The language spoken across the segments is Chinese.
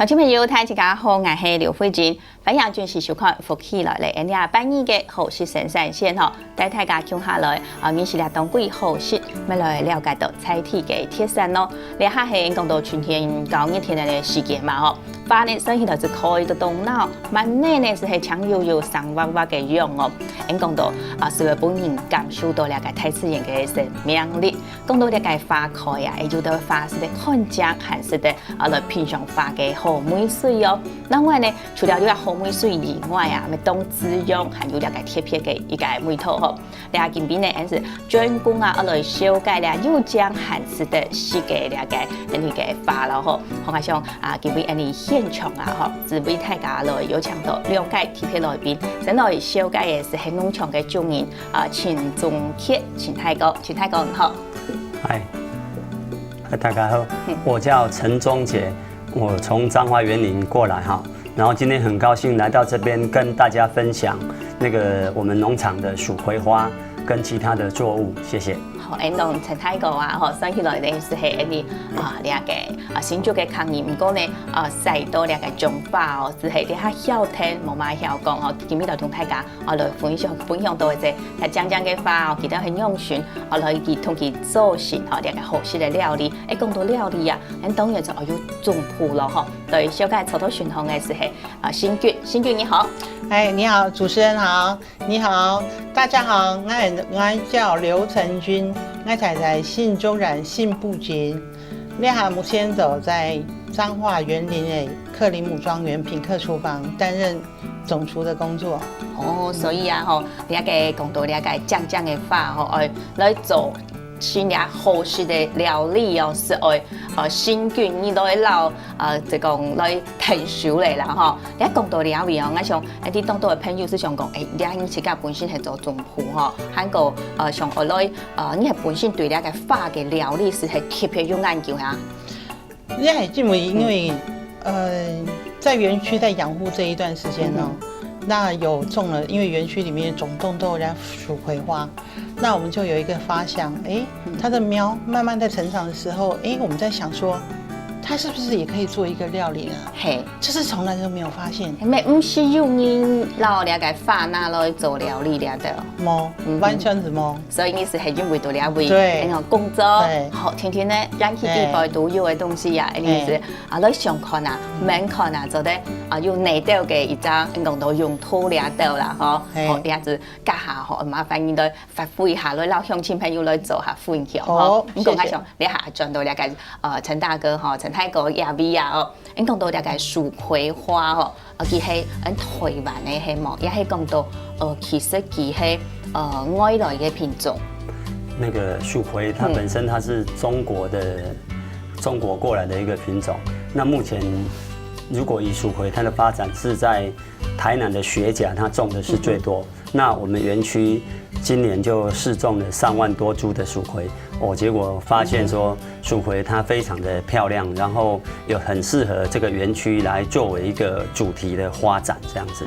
听众朋友，大家好，我是刘慧君，欢迎准时收看《福气来了》。今日半夜嘅好食生产线吼，带大家看下来面是俩当季好食，要来了解到菜体嘅特色咯。你下是讲到春天高热天嘅时间嘛吼，花呢生起来就可以得动脑，慢内呢是香油油、香滑滑嘅样哦。讲到是为本人感受到了解大自然嘅生命力。讲到了解花开呀，有的花是得看见，还是得来品尝花嘅好美水哦。另外呢，除了有好美水以外啊，咪当滋养，还有了解特别嘅一个味道吼。你下今边呢，是专攻来修改了又将还是得是嘅了解那个花咯吼。我想今边你现场吼，只为大家来有强到了解特别来宾，真来修改嘅是很农场嘅主人秦宗杰、秦太哥你好。嗨，大家好，我叫陈宗杰，我从彰化园林过来哈，然后今天很高兴来到这边跟大家分享那个我们农场的蜀葵花跟其他的作物，谢谢。好，同陈太哥算起来呢是系一啲了个新竹嘅抗议，唔过呢晒到了个种花哦，只系啲较晓听，冇乜晓讲哦。今日就同大家来分享到嘅即讲嘅花哦，其實很用心來同佢做成了個好食嘅料理。講到料理啊，當然就要種鋪咯嗬。對，小介草頭巡行嘅是係新俊你好。哎，你好，主持人好，你好，大家好，我叫刘成军，我在信中染信布金，你好，目前走在彰化园林的克林姆庄园品客厨房担任总厨的工作。哦，所以你講到你醬嘅花來做。新嘅好食嘅料理哦，是新菌你都會撈即講來提手嚟啦吼。你講到料理哦，我想啲當到嘅朋友是想講，你自己本身係做總鋪吼，還個想學來你係本身對你嘅花嘅料理是係特別有研究啊。你係因為在園區在養護這一段時間哦。那有種了，因為園區裡面總棟都有人蜀葵花，那我們就有一個發想，它的苗慢慢在成長的時候，我們在想說，它是不是也可以做一個料理呢？嘿，這是從來都沒有發現。唔是用你撈了個花拿來做料理了的，冇，完全是冇。所以你是係因為到了為對工作，好天天呢，任何地方都有嘅東西啊，你是來上看啊、門看啊，做得用內道嘅一張，講到用土了道啦，嗬，好，你子家下好麻煩你來發揮下來，撈鄉親朋友來做下分享，嗬。你講下想，你下轉到了個陳大哥嗬，陳太哥也味啊哦，你講到了個蜀葵花嗬，佢係台灣嘅係冇，也係講到其實佢係外來嘅品種。那个蜀葵它本身它是中國過來的一個品種，那目前如果以蜀葵它的發展是在台南的學甲，它種的是最多。那我們園區今年就試種了3萬多株的蜀葵，結果發現說蜀葵它非常的漂亮，然後有很適合這個園區來作為一個主題的花展這樣子。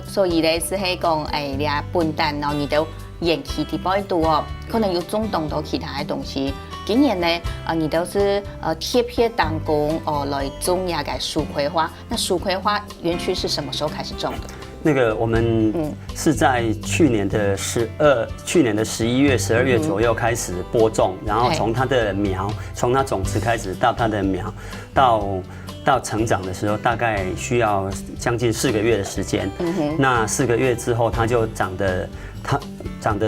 所以咧是係講你本單然後你都延期啲擺度哦，可能要種動到其他嘅東西。今年呢，你都是貼片當工來種那個蜀葵花。那蜀葵花園區是什麼時候開始種的？那個我們是在去年的11月、12月左右開始播種，然後從它的苗，從它種子開始到它的苗，到成長的時候，大概需要將近4個月的時間。那4個月之後，它就長得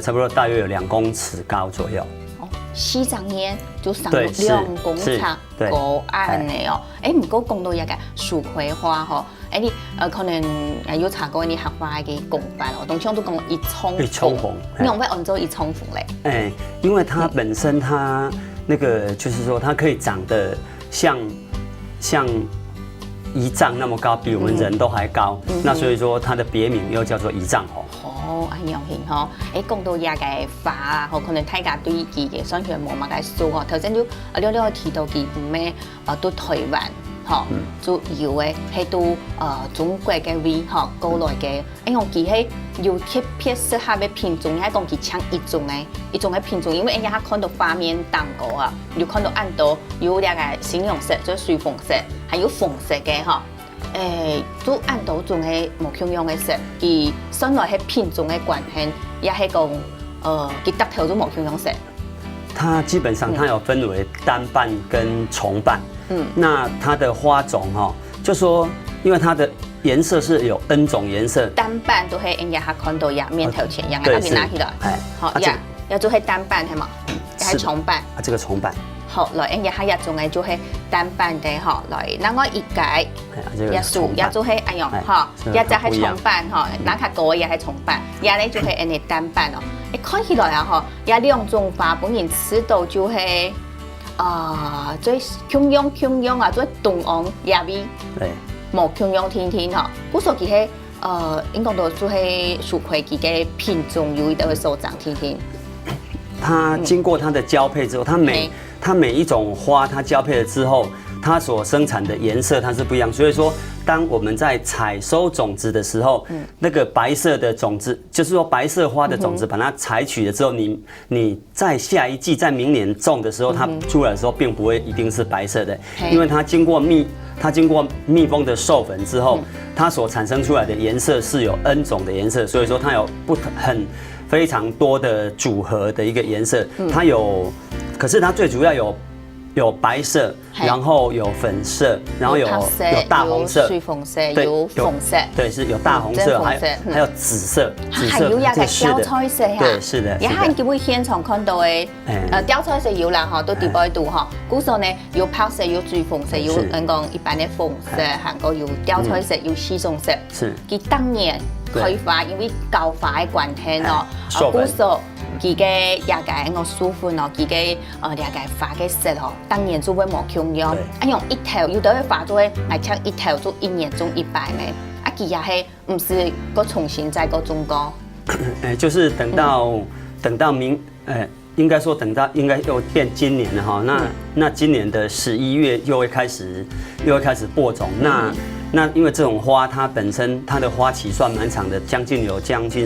差不多大約有2公尺高左右。4長年就上2公尺高安的哦。唔過講到一個蜀葵花嗬，你可能有查過你學花嘅講法哦，通常都講一衝紅，你用咩按照一衝紅咧？因為它本身它那個就是說它可以長得像胰臟那麼高，比我們人都還高，那所以說它的別名又叫做胰臟紅。很有型嗬！講到也嘅花啊，可能大家對佢嘅想象冇乜嘅數嗬。頭先就了提到佢唔咩到台灣吼，做油的，迄都中国嘅味吼，过来嘅，用其迄有特别适合嘅品种，还讲其抢一种嘅品种，因为人家看到画面蛋糕啊，有看到按到有两个形容色，就是水粉色，还有粉色嘅吼。都按到种嘅无同样嘅色，而选来迄品种嘅关系，也係讲佢搭头都无同样色。它基本上它有分为单瓣跟重瓣。那它的花种就说因为它的颜色是有 N 种颜色，单瓣都係人家看到呀面頭前樣，对，邊拿起來，好呀，要做係單瓣係嘛，又係重瓣。这个重瓣。好，來人家係種嘅做係單瓣嘅嗬，來嗱我一解，也數也做係一樣嗬，也就係重瓣嗬，嗱佢個也係重瓣，也咧就係人哋單瓣哦。看起來啊嗬，也兩種花本人吃到就係最香香啊，最凍昂也味，冇香香甜甜嗬。古時佢係應該都做係樹葵佢嘅品種有一定嘅收長甜甜。它經過它的交配之後，它每一種花，它交配了之後，它所生產的顏色它是不一樣。所以說，當我們在採收種子的時候，那個白色的種子，就是說白色花的種子，把它採取了之後，你在下一季，在明年種的時候，它出來的時候，並不會一定是白色的，因為它經過蜜蜂的授粉之後，它所產生出來的顏色是有 N 種的顏色，所以說它有非常多的組合的一個顏色，它有。可是它最主要有白色，然後有粉色，然後有大紅色，水粉色，有粉色，對，是有大紅色，還有紫色，還有一個吊彩色呀，對，是的。也係基本現場看到嘅，吊彩色有啦哈，都地擺度哈。古時呢有泡色，有水粉色，有講一般的粉色，韓國有吊彩色，有西松色。是。佢當年開花，因為高花嘅關係咯，古時。佢嘅也個我舒服咯，佢嘅也個花嘅色咯，當然做會冇共樣，用一頭有得花做嚟搶一頭做一年種一百呢，佢也係唔是個重新再個種過。就是等到應該說應該又變今年了哈，那今年的11月又會開始播種，那因為這種花它本身它的花期算蠻長的，將近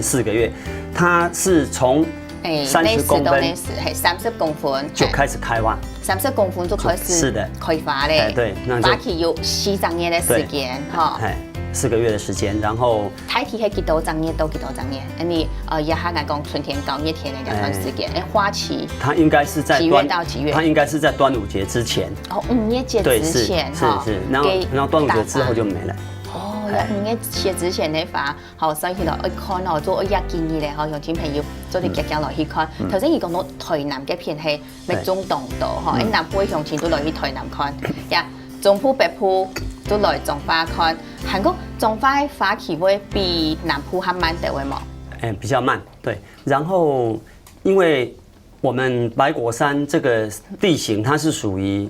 4個月，它是從30公分，係30公分就開始開花，30公分就開始開花咧。對，花期有4整年的時間，哈，4個月的時間，然後太期係幾多整年到幾多整年？你一下嚟講春天到熱天嘅這段時間，花期它應該是在幾月到幾月？它應該是在端午節之前。哦，5月節之前，是，然後端午節之後就沒了。5月節之前的花，好，所以就去看咯，做一建議咧，好，讓聽朋友做啲腳落去看。頭先佢講到台南嘅片係密中東道，嗬，喺南部嘅鄉親都來去台南看，呀，中部北部都來種花看。韓國種花嘅花期會比南部還慢啲會冇？比較慢，對。然後因為我們百果山這個地形，它是屬於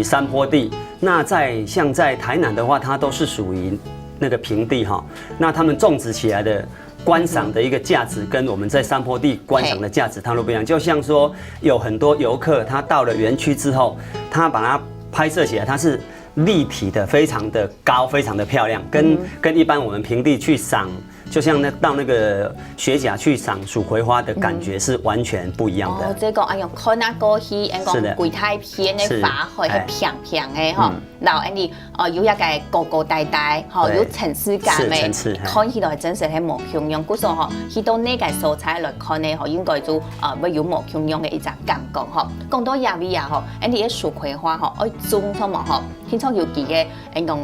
山坡地。那像在台南的話，它都是屬於那個平地哈。那他們種植起來的觀賞的一個價值，跟我們在山坡地觀賞的價值，它都不一樣。就像說，有很多遊客，他到了園區之後，他把它拍攝起來，它是立體的，非常的高，非常的漂亮，跟一般我們平地去賞。就像到那個學甲去賞蜀葵花的感覺是完全不一樣的。哦，即係講用看那過去，講貴太片嘅花，係平平嘅嗬。然後你有一個高高大大，嗬，有層次感嘅，看起來真實係無窮樣。古時候去到呢個素材來看咧，嗬，應該就會有無窮樣嘅一隻感覺，嗬。講到亞味啊，嗬，你啲蜀葵花，嗬，愛種什麼，嗬，天窗要幾嘅，講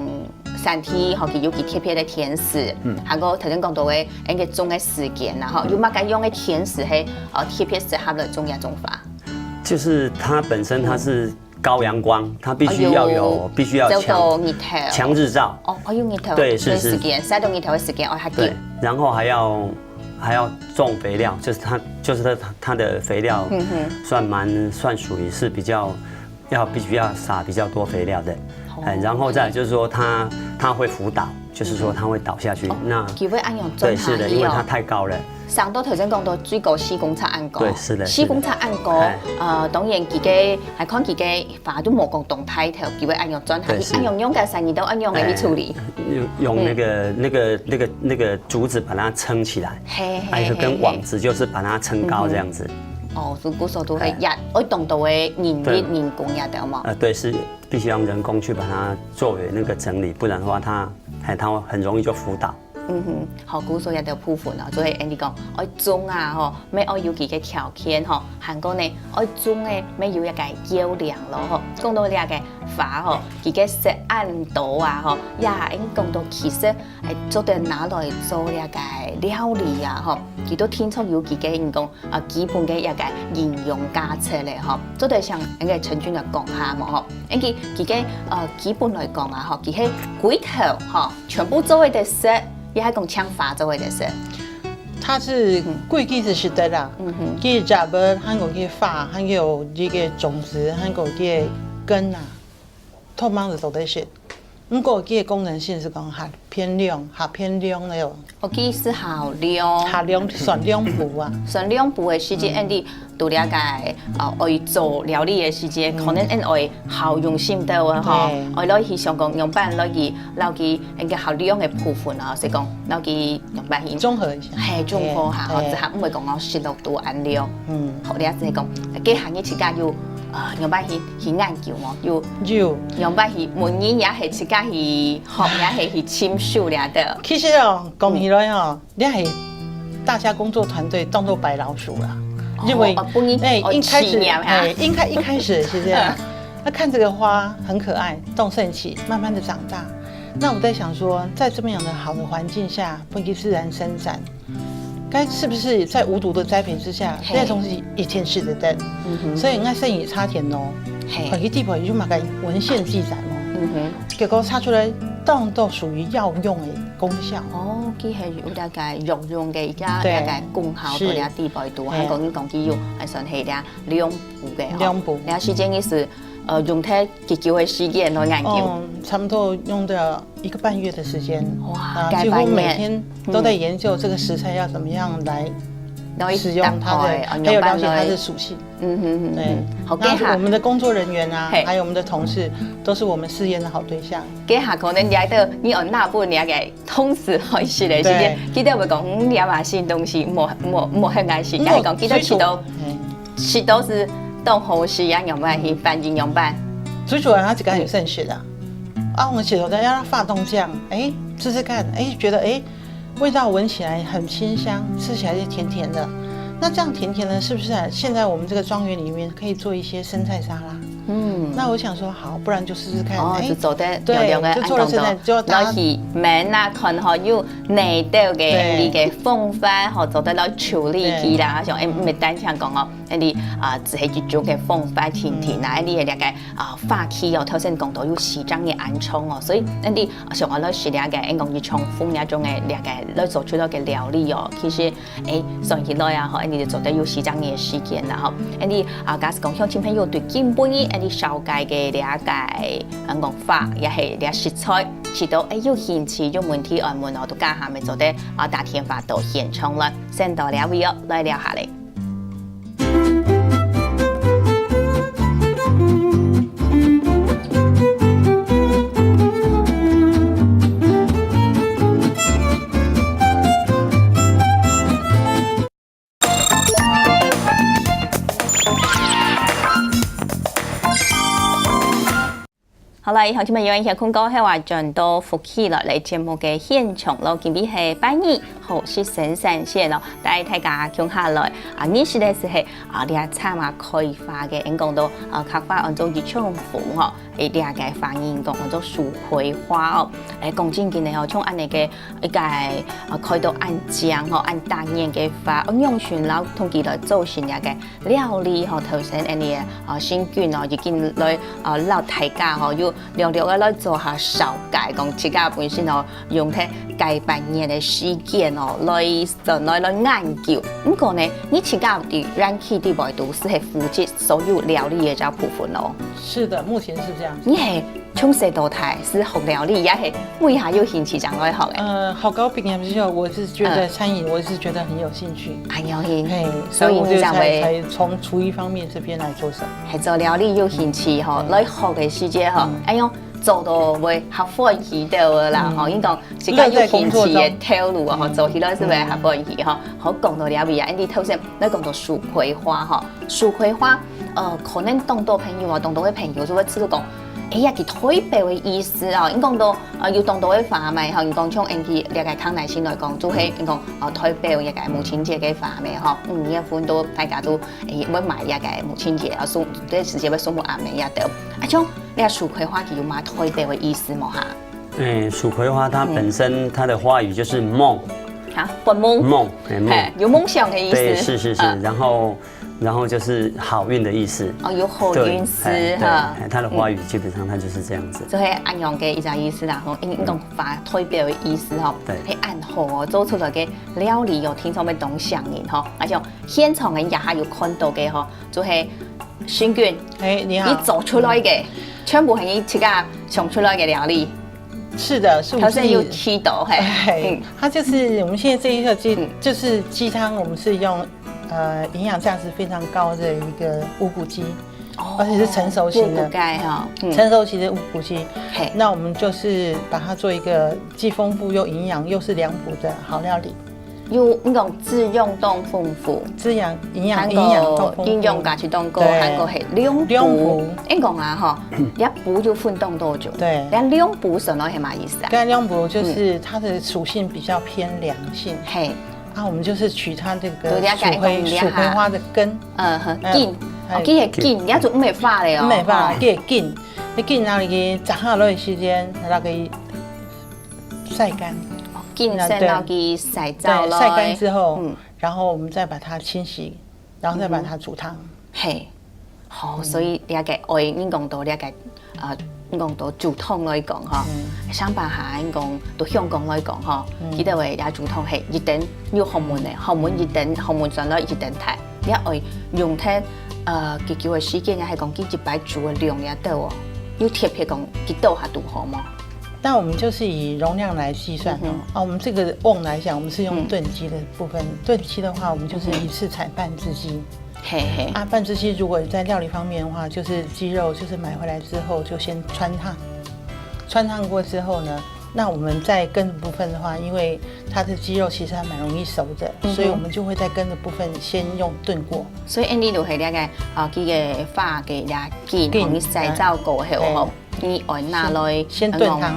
山體，嗬，佢有幾特別嘅甜食，下個頭先講到嘅，個種嘅時間啦，嗬，有乜嘅用嘅甜食係特別適合來種一種花？就是它本身它是高陽光，它必須要強日照。哦，我用日頭，對，是時間曬到日頭嘅時間，我係對，然後還要種肥料，就是它的肥料算屬於是比較必须要撒比较多肥料的，然后再来就是说它会浮倒，就是说它会倒下去。那佢會按樣对，是的，因为它太高了。上到頭先講到最高4公尺按高，對，是的，4公尺按高，當然自己係看自己法都冇講動態頭，佢會按樣轉下，按樣用嘅生意都按樣嚟去處理，用那個竹子把它撐起來，還有跟網子就是把它撐高這樣子。哦，如果說都係要動到嘅人工也得嘛？對，是必須用人工去把它作為那個整理，不然的話它很容易就浮倒。好，古所有的部分啊，所以 Andy 講，愛種啊，嗬，咩愛要佢嘅條件嗬，韓國呢愛種嘅咩要一個優良咯，嗬，講到呢個法嗬，佢嘅食按度啊，嗬，也應講到其實係做得拿來做呢個料理啊，嗬，佢都天出要佢嘅人講基本嘅一個營養價值咧，嗬，做得像應該陳俊嘅講下嘛，嗬，因為佢嘅基本來講啊，嗬，佢係龜頭嗬，全部做嘅食。也係講搶法做嘅事，它是貴基子是的啦，佢假本韓國嘅法，還有這個種子，韓國嘅根啊，透芒的做的是，不過佢嘅功能性是講下偏亮的哦。我記是下亮算兩步啊，算兩步嘅時間，Andy 都了解愛做料理嘅時間，可能愛好用心到啊，嗬，愛攞去上講用辦攞去撈去應該好亮嘅部分啊，是講攞去用辦去綜合一下，係綜合下，或者係唔會講我16度按料，好，你一係講，幾行嘅設計要用辦去研究嘛，要用辦去每年也係設計去學也係去簽書了的。其實哦，講起來哦，你係大家工作團隊當做白老鼠啦。因為一開始是這樣，那看這個花很可愛，動盛起，慢慢的長大。那我在想說，在這麼樣的好的環境下，不給自然生長，該是不是在無毒的栽培之下，這些東西一天是的燈，所以應該生意差田咯。回去地盤就馬個文獻記載咯，結果查出來，都屬於藥用的功效。哦，佢係有啲嘅藥用嘅，而家有啲功效到啲地步度，係講佢要係算係啲兩步嘅。兩步。你時間是用太幾久嘅時間來研究？差不多用到1個半月的時間。哇，幾乎每天都在研究這個食材要怎麼樣來使用它的，還有了解它的屬性。對。那我們的工作人員啊，還有我們的同事，都是我們試驗的好對象。幾下可能你喺度，你按那部你嘅同事開始嚟先，記得會講你要買新東西，冇很愛惜，係講記得吃到是當好事一樣用辦去反應用辦。最主要它這個很盛學的，我們洗頭的要讓發動醬，試試看，覺得味道聞起來很清香，吃起來就甜甜的。那這樣甜甜的，是不是現在我們這個莊園裡面可以做一些生菜沙拉？那我想說好，不然就試試看。就做得亮嘅，就做了生菜，就攞起面啊，看下有內道嘅你嘅風範，或做得攞處理佢啦，像唔係單槍講哦，你只係一種嘅風範甜甜啊，你嘅那個花氣哦，頭先講到有西藏嘅暗葱哦，所以你像我攞食那個講要重風那種嘅那個攞做出嚟嘅料理哦，其實上起來啊，你就做得有西藏嘅時間啦，吼，你假使講鄉親朋友對基本嘅你紹介嘅了解講法，也係啲食材，知道有興趣有問題，我都家下咪做得打電話到現場啦，先到兩位來聊下嚟。好啦，以後今日有人空哥係話轉到福氣落嚟節目嘅現場咯，今日係8月號是生產線咯，帶大家講下來呢時咧係你係參加開花嘅，講到開花按照熱窗風哦，你係嘅反應講按照樹葵花哦，講真嘅哦，從按你嘅一個開到按漿哦，按大葉嘅花，用全佬同佢來做成一個料理哦，頭先你新卷哦已經來撈大家哦要。略略的来做下小解，讲自家本身哦用喺介半年的时间哦来研究。不过呢，你自家伫软体伫外都是系负责所有料理的这部分哦。是的，目前是这样子。你系从细到大是学料理，也系每下有兴趣将来学的。好高饼也不是，我是觉得餐饮，我是觉得很有兴趣。很有兴趣，所以我就才从厨艺方面这边来着手。系做料理有兴趣吼，来学的时间吼，哎呦。做到会合伙起到的啦，吼，伊讲是较有兴趣的透露吼，做起来是会合伙起吼。好讲到了尾啊，你头先来讲到树葵花吼，树葵花，可能当多朋友啊，当多的朋友就会知道讲，哎呀，佢推背的意思啊，伊讲到有当多的话嘛，吼，伊讲像延期了解康乃馨来讲，做迄伊讲推背一个母亲节嘅话咩吼，一份都大家都要买一个母亲节啊，送对时节要送我阿妹呀得，啊种。那树葵花有嘛推背的意思吗？哈，树葵花它本身它的花语就是梦，啊，本梦，梦，有梦想的意思。对，是，然后就是好运的意思。哦，有好运势哈。它的花语基本上它就是这样子。就係按樣嘅一個意思啦，吼，因種發推表嘅意思吼，係按好做出來嘅料理有聽說要懂上癮吼，而且現場嘅也係有看到嘅吼，就係新卷，你好，你做出來嘅。全部係你自家想出來的料理，是的，是我们自己有提到嘿，它就是我们现在这一个就是鸡汤，我们是用营养价值非常高的一个乌骨鸡，而且是成熟型的，成熟型的乌骨鸡。那我们就是把它做一个既丰富又营养又是良补的好料理。有那种滋养当丰富，滋养营养营养价值当高，韩国系两补。你讲啊哈，一补就分动多久？对，两补什么是嘛意思啊？两补就是它的属性比较偏凉性。嘿，啊，我们就是取它这个蜀葵花的根，茎，佢係茎，而家做唔係花嚟哦，唔係花，佢係茎，你茎拿嚟炸下落時間，拿嚟曬乾。浸晒到去晒糟了，晒干之后，然后我们再把它清洗，然后再把它煮汤。嘿，好，所以了解，你讲到了解，你讲到煮汤来讲哈，想辦下你講到香港來講哈，記得話也煮湯係一定要學問嘅，學問一定學問上來一定睇，你愛用睇幾久嘅時間，也係講幾擺煮嘅量也得哦，要特別講幾多下度好嗎？那我们就是以容量来计算哦。我们这个瓮来讲，我们是用炖鸡的部分。炖鸡的话，我们就是一次采半只鸡。嘿嘿。啊，半只鸡如果在料理方面的话，就是鸡肉就是买回来之后就先汆烫，汆烫过之后呢，那我们在根的部分的话，因为它的鸡肉其实还蛮容易熟的，所以我们就会在根的部分先用炖过。所以你就係了解幾個花嘅呀根，同你洗澡過後，你愛拿來先燉湯，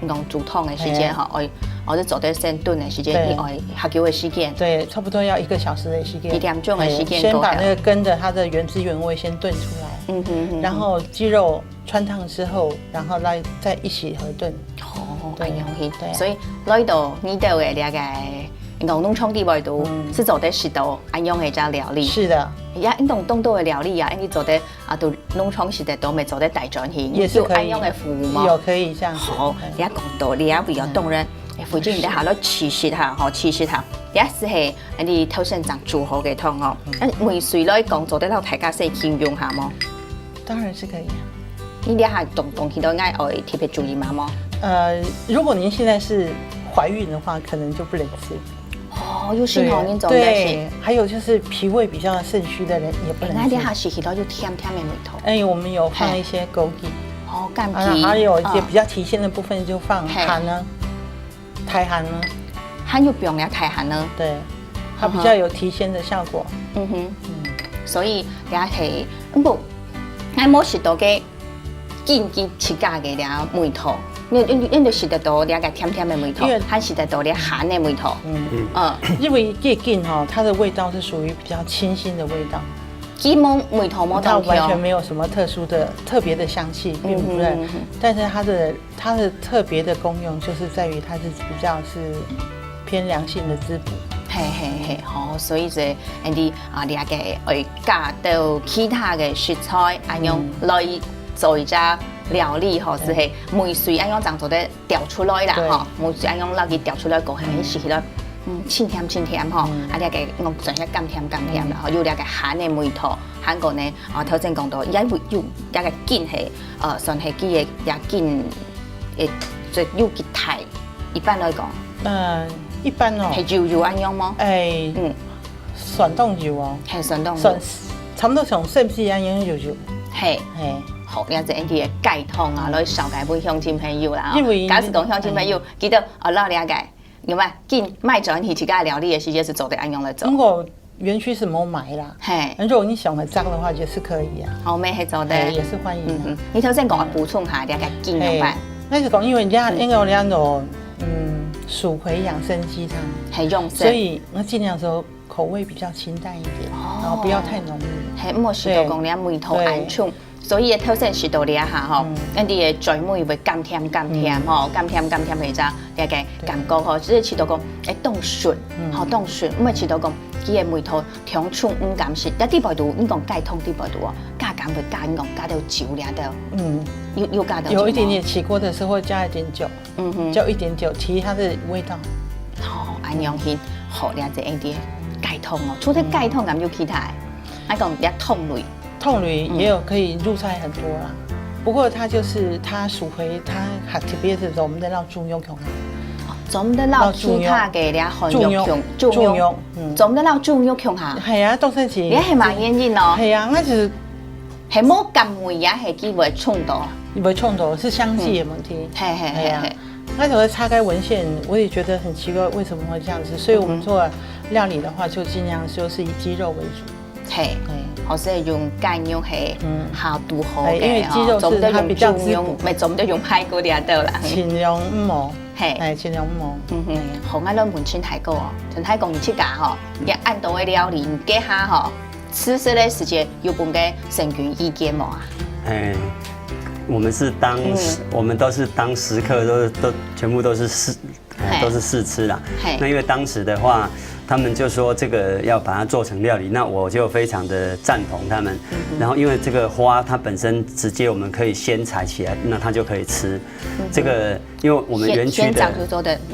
用煮湯嘅時間哈，我就做啲先燉嘅時間，你愛下久嘅時間。對，差不多要1個小時的時間。1點鐘嘅時間。先把那個根的它的原汁原味先燉出來，然後雞肉汆燙之後，然後再一起合燉。哦，咁樣嘅，所以來到呢度嘅了解。農場地位度是做得食到安樣嘅隻料理。是的。呀，你東道嘅料理啊，你做得到農場食得到，咪做得大轉型，也是可以。安樣嘅服務嘛。有可以這樣。好，你一講到你也比較動人，附近你下落試試下，試試下。一是係你頭先講煮好嘅湯哦，梅水來講做得到大家先應用下麼？當然是可以。你下東西都愛特別注意嘛？如果您現在是懷孕的話，可能就不能吃。哦，有幸好您做对，还有就是脾胃比较肾虚的人也不能吃。那底下洗到就甜甜的味头。我们有放一些枸杞，干皮，还有一些比较提鲜的部分就放寒呢，台寒呢，寒就不用了台寒呢。对，它比较有提鲜的效果。所以也係不，我冇食到嘅堅堅切家嘅啲梅頭。你就食得到那個甜甜的味道，還食得到那寒的味道。因為葉根哈，它的味道是屬於比較清新的味道。基本味道冇它完全沒有什麼特別的香氣，並不是。但是它的特別的功用，就是在於它是比較是偏涼性的滋補。係，好，所以就你你個會加到其他嘅食材，咁樣來做一隻料理吼，是迄梅水安样长做的调出来啦吼，梅水安样捞去调出来过后，是迄个清甜吼，啊了个我转些甘甜啦吼，有了个咸的梅头，韩国呢头先讲到也会有了个劲系算系记的也劲就有几太，一般来讲，一般哦，系油安样吗？酸冻油哦，系酸冻油，差不多像是不是安样油？嘿。好，你这 Andy 的解痛啊，来小解分乡亲朋友啦。假使讲乡亲朋友，记得老了解，有没？紧卖转去其他料理的时间是做的安样来做。如果园区是没买啦，嘿，如果你想很脏的话，也是可以啊。好，妹系做的，也是欢迎。你头先讲补充下，了解紧怎办？那是讲因为人家那个两种蜀葵养生鸡汤，很用心，所以我尽量说口味比较清淡一点，然后不要太浓郁。嘿，莫是到讲你梅头安冲。所以头先是到了下吼，咱哋嘅嘴梅会甘甜吼，甘甜嚟咋，了解感觉吼，只是吃到讲会冻顺，好冻顺，唔系吃到讲佢嘅梅头香冲唔甘是，但啲白度你讲解痛啲白度哦，加减会加你讲加到酒了的，有加到有一点点起锅的时候加一点酒，就一点酒提它的味道。好，安样去好了解一啲解痛哦，除咗解痛咁有其他，那讲一痛类。痛类也有可以入菜很多啦，不过它就是它蜀葵，它还特别是我们的闹猪肉穷，我们的闹猪塔嘅咧很肉穷，猪肉，我们的闹猪肉穷下，系啊，冻生起，你系蛮严谨咯，系啊，那就是系冇咁味呀，系基本冲到，不会冲到，是香气的问题，系啊，那时候擦开文献，我也觉得很奇怪，为什么会这样子？所以我们做料理的话，就尽量就是以鸡肉为主。系，或是用干肉系，好拄好嘅，因为鸡肉是它比较滋补，咪总得用排骨啲得啦。青龙毛，系，青龙毛，好，我哋问春太公哦，春太公你去家吼，也按到嘅料理，给下吼，吃食的时间有半个生菌意见冇啊？我们是我们都是当食客，都全部都是试吃啦。那因为当时的话，他们就说这个要把它做成料理，那我就非常的赞同他们。然后因为这个花它本身直接我们可以先采起来，那它就可以吃。这个因为我们园区的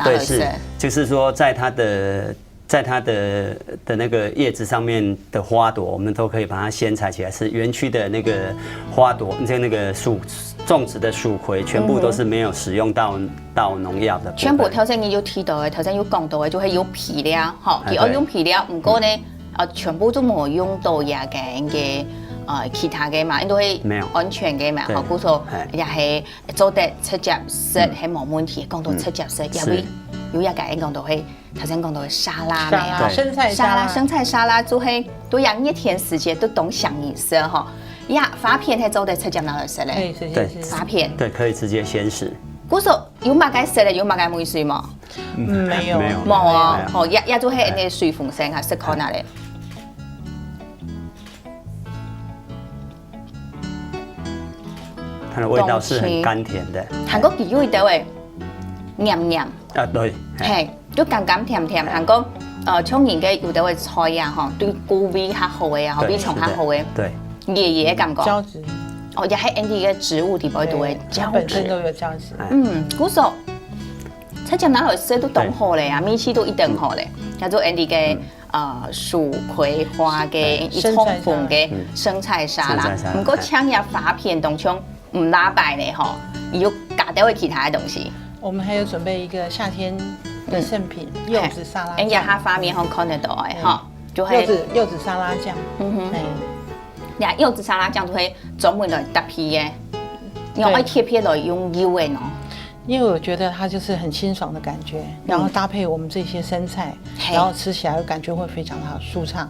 对是，就是说在它的那个叶子上面的花朵，我们都可以把它先采起来吃。园区的那个花朵，那个种植的蜀葵，全部都是没有使用到农药的。全部头先你有提到的，头先有讲到的，就係有皮料，吼，佢用皮料，不過呢，全部都冇用到也嘅其他嘅嘛，因為安全嘅嘛，好，故說也係做得直接食係冇問題，講到直接食，因為有一個講到係頭先講到嘅沙拉咩啊，生菜沙拉就係都養一天時間都懂想意思吼。呀，發片係做得直接拿來食咧，對，發片對，可以直接先食。嗰時有乜嘅食咧？有乜嘅梅水冇？沒有，冇啊！好，一做係你水風聲下食可哪咧？它的味道是很甘甜的。韓國有一道誒黏黏啊，對，係都甘甘甜甜。韓國沖然嘅有道嘅菜啊，嗬，對菇味較好嘅啊，味重較好嘅。對。爺爺感覺。膠質。哦，也係 Andy 嘅植物底部度嘅膠質。本身都有膠質。嗰時直接拿來食都當好咧啊，米氣都一定好咧。叫做 Andy 嘅蜀葵花嘅一葱粉嘅生菜沙拉，唔過搶入發片當中唔拉敗咧嗬，要加掉其他嘅東西。我們還有準備一個夏天的聖品柚子沙拉醬。人家他發面可看得到嘅嗬，就係柚子沙拉醬。呀，柚子沙拉醬就係專門來搭皮嘅，用愛貼片來用油嘅喏。因為我覺得它就是很清爽的感覺，然後搭配我們這些生菜，然後吃起來感覺會非常的好舒暢。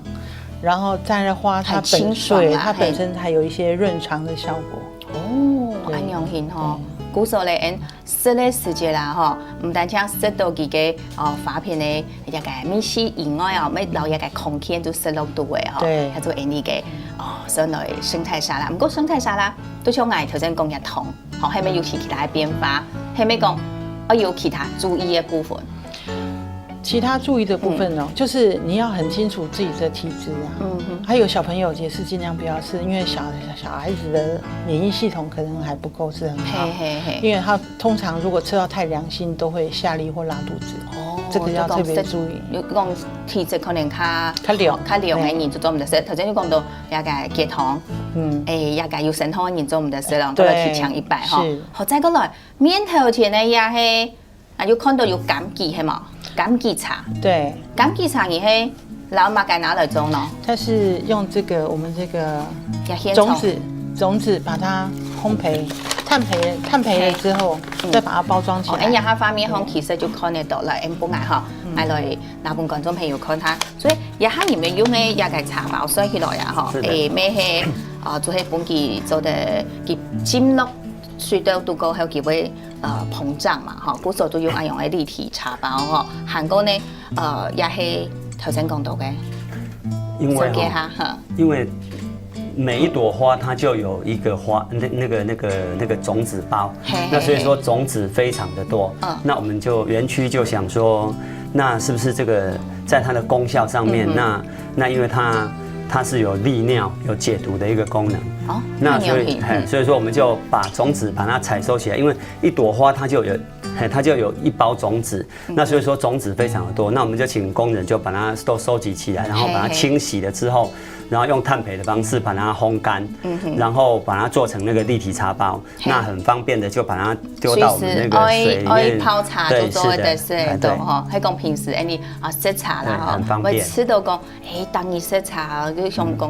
然後蘸了花，它本身還有一些潤腸的效果。哦，安樣型吼。古時候咧，食嘅時節啦，吼，唔單止食到佢嘅發片咧，一個米絲以外哦，咪留一個空間都食落到嘅吼，叫做 Andy 嘅上來生菜沙拉。唔過生菜沙拉都像我頭先講一通，吼，係咪有其他嘅變化？係咪講我有其他注意嘅部分？其他注意的部分哦，就是你要很清楚自己的体质啊。还有小朋友也是尽量不要吃，因为小孩子的免疫系统可能还不够是很好。因为他通常如果吃到太凉性，都会下痢或拉肚子。这个要特别注意。有讲体质可能较凉的人做唔得食。头先你讲到也个血糖，也个有神汤的人做唔得食咯，都要提倡100哈。好，再过来面头前呢也係，有看到有枸杞係嘛？枸杞茶。对，枸杞茶你係老妈该拿来做呢？它是用我们这个种子把它烘焙。碳焙了之后，再把它包裝起來。哎呀，它方面其實就看得到啦，本來哈，來那本觀眾朋友看它，所以一下裡面用嘅一個茶包收起來呀，哈，咩係做係本期做的佢浸落水到度高後，佢會膨脹嘛，哈，古時候都用嘅立體茶包哈，韓國呢也係頭先講到嘅，因為每一朵花它就有一个花那个种子包，那所以说种子非常的多。那我们就园区就想说，那是不是这个在它的功效上面，那因为它是有利尿、有解毒的一个功能。那所以说我们就把种子把它采收起来，因为一朵花它就有一包种子，那所以说种子非常的多。那我们就请工人就把它都收集起来，然后把它清洗了之后。然后用炭焙的方式把它烘干，然后把它做成那个立体茶包，那很方便的就把它丢到我们那个水里面。泡茶就做的是的哈，还讲平时你色茶啦哈，我吃到讲当你色茶就想讲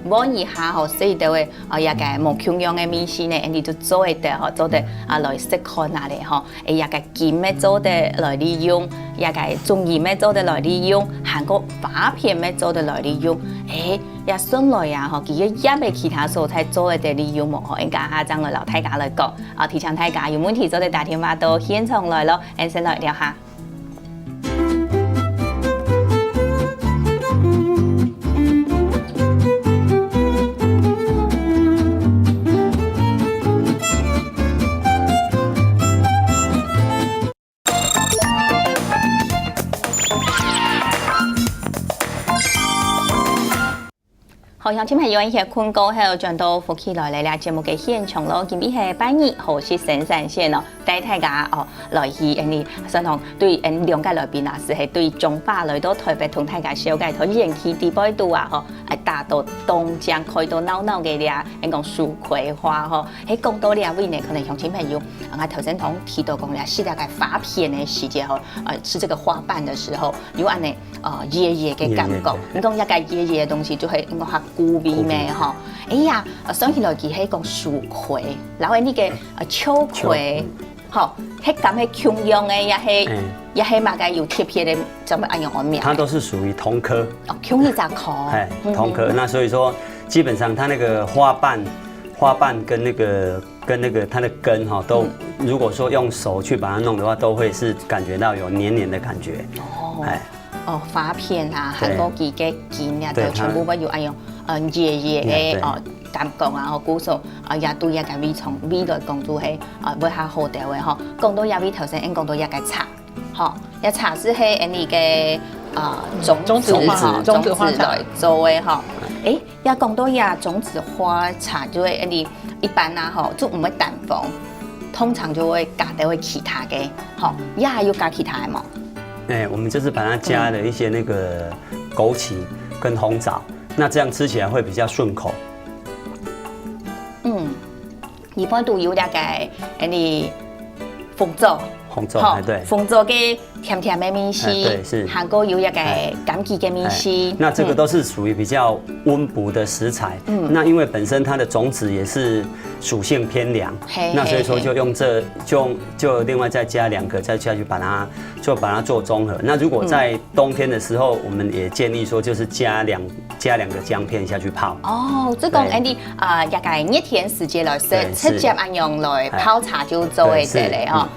摸一下吼，所以就会也个冇穷样的米线呢，你就做的哈，做的来色看下嚟哈，也个金咩做的来利用，也个中医咩做的来利用，韩国发片咩做的来利用，也順來啊！嗬，佢一俾其他素材做嘅利用冇嗬，應該下將來老大家來講，提倡大家有問題就嚟打電話到現場來咯，先來聊下。好，鄉親朋友，一些困過後轉到福氣來啦節目嘅現場咯，今日係拜二號是神山線咯，帶大家來去你相同對兩個來賓啊，係對中華來到台北同大家小介頭人氣地擺度啊，達到東江開到鬧鬧嘅啦，講樹葵花嗬，喺講到兩位呢，可能鄉親朋友，我頭先同提到講啦，是大概發片嘅時節嗬，是這個花瓣的時候，有安尼熱熱嘅感覺，你講一個熱熱嘅東西就係講下古味咩嗬？哎呀，想起來佢係講樹葵，然後呢個秋葵，嗬，係咁係瓊陽嘅，也係嘛個有貼片的，怎麼按用名？它都是屬於同科。哦，瓊一隻科。同科。那所以說，基本上它那個花瓣跟那個它的根哈，都如果說用手去把它弄的話，都會是感覺到有黏黏的感覺。花片啊，韓國幾個件呀，都全部要按用熱嘅感覺啊，古數也對一個味來講都係會較好啲嘅嗬。講到一味頭先，講到一個茶，嗬，一茶是係你嘅種子來做嘅嗬。一講到一種子花茶就係你一般啊，嗬，就唔會單放，通常就會加到會其他嘅，嗬，也係要加其他嘅嘛。我們就是把它加了一些那個枸杞跟紅棗，那這樣吃起來會比較順口。一般都有大概你紅棗，對，紅棗嘅甜甜的米絲，對，是。韓國有一個枸杞嘅米絲。那這個都是屬於比較溫補的食材。那因為本身它的種子也是屬性偏涼，那所以說就用就另外再加2個再下去把它做綜合。那如果在冬天的時候，我們也建議說就是加兩個薑片下去泡。即講你一個熱天時節來食，直接按用來泡茶就做嘅得嚟嗬。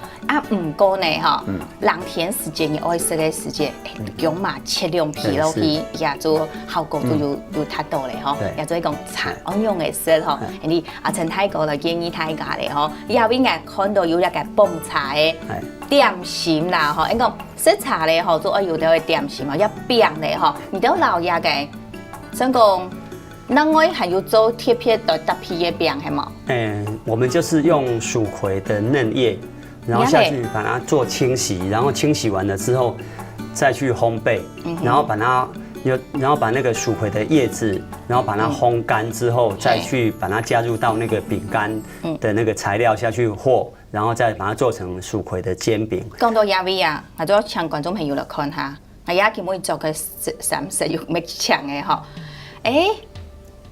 唔過呢嗬，冷天時时间，爱食嘅时间，姜嘛切两皮落去，也做效果都有太多咧吼，也做讲茶安用嘅色吼，你阿陈太哥就建议大家咧吼，以后应该看到有一个蹦茶嘅点心啦吼，应讲食茶咧吼，做有啲点心嘛，要饼咧吼，你都老爷嘅，想讲。那我还有做贴片的大皮的饼，系吗？我们就是用蜀葵的嫩叶，然后下去把它做清洗，然后清洗完了之后再去烘焙，然后把那个蜀葵的叶子，然后把它烘干之后，再去把它加入到那个饼干的那个材料下去和，然后再把它做成蜀葵的煎饼。讲到亚味啊，我都要请观众朋友来看下，我也見佢做嘅3食肉咩強嘅嗬，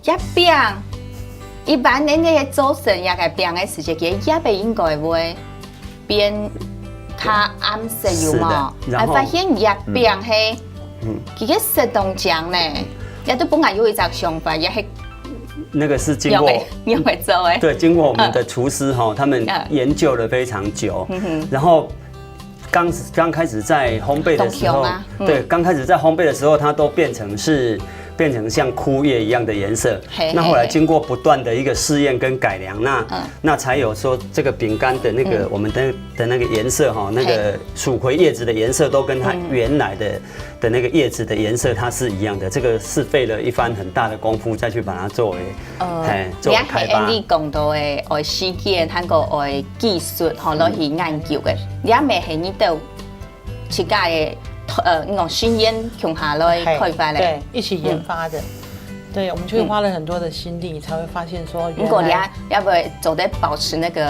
一饼一般人嘅做成也個餅嘅時間，佢也未應該會變較暗色有嘛？我發現一餅係佢嘅食動醬呢，也都本來有一隻想法，也係那个是经过用會做嘅，對，經過我們的廚師哈，他們研究了非常久，然後剛開始在烘焙的時候，對，剛開始在烘焙的時候，它都變成像枯葉一樣的顏色。那後來經過不斷的一個試驗跟改良，那才有說這個餅乾的那個我們的那個顏色哈，那個蜀葵葉子的顏色都跟它原來的那個葉子的顏色它是一樣的。這個是費了一番很大的功夫再去把它作為做開發。你講到嘅愛時間，通過愛技術吼落去研究嘅，你咪係你到自家嘅。那種訓練窮下來開發嘞，對，一起研發的，對，我們就花了很多的心力，才會發現說，如果你要不做得保持那個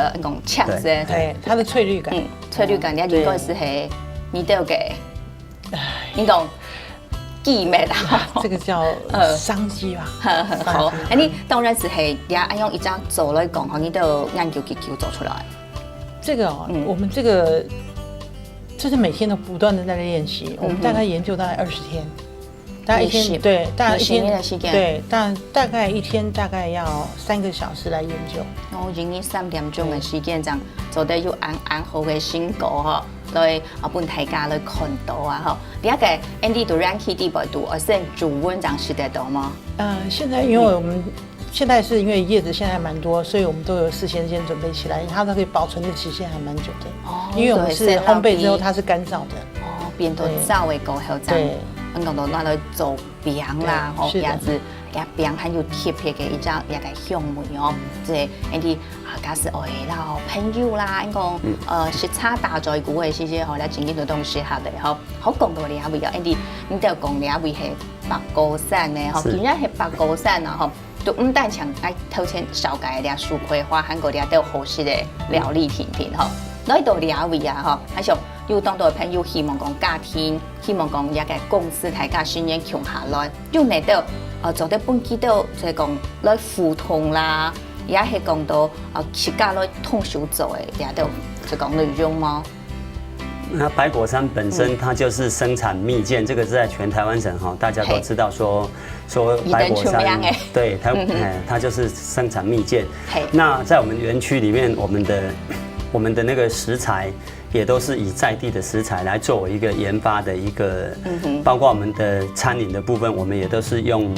嗆聲，對，它的翠綠感，翠綠感，你應該是係你都給，你講技咩啦？這個叫商機吧。好，你當然是係你按用一張做來講，你都研究做出來。這個我們這個。就是每天都不斷的在練習，我們大概研究大概20天，大概一天對，大概一天對，大概一天大概要3個小時來研究。研究3點鐘嘅時間，這樣做得要按好嘅成果呵，來幫大家來看到啊呵。你一個 Andy 都讓佢地步度，而是煮溫這樣食得到嗎？現在因為我們現在是因為葉子現在還蠻多，所以我們都有事先準備起來，它都可以保存的期限還蠻久的。因為我們是烘焙之後，它是乾燥的。變到稍微過後就，講到拿來做餅啦，也是餅很有特別嘅一張一個香味哦。即係啲假使愛啦朋友啦，講食茶打在鼓嘅時節，後來前幾度都食下嚟，好講到你會有啲，你就講你會係白果山嘅，嗬，既然係白果山啊，嗬。就唔但像愛頭前紹介啲蜀葵花，韓國啲都有好食嘅料理甜品吼，來到啲位啊吼，還想有當到朋友希望講家庭，希望講一個公司大家訓練強下來，又嚟到做啲本機都就係講來互通啦，也係講到自家來通手做嘅，也都就講內容嗎？那百果山本身它就是生產蜜餞，這個是在全台灣省哈，大家都知道說百果山對它就是生產蜜餞。那在我們園區裡面，我們的那個食材也都是以在地的食材來作為一個研發的一個，包括我們的餐飲的部分，我們也都是用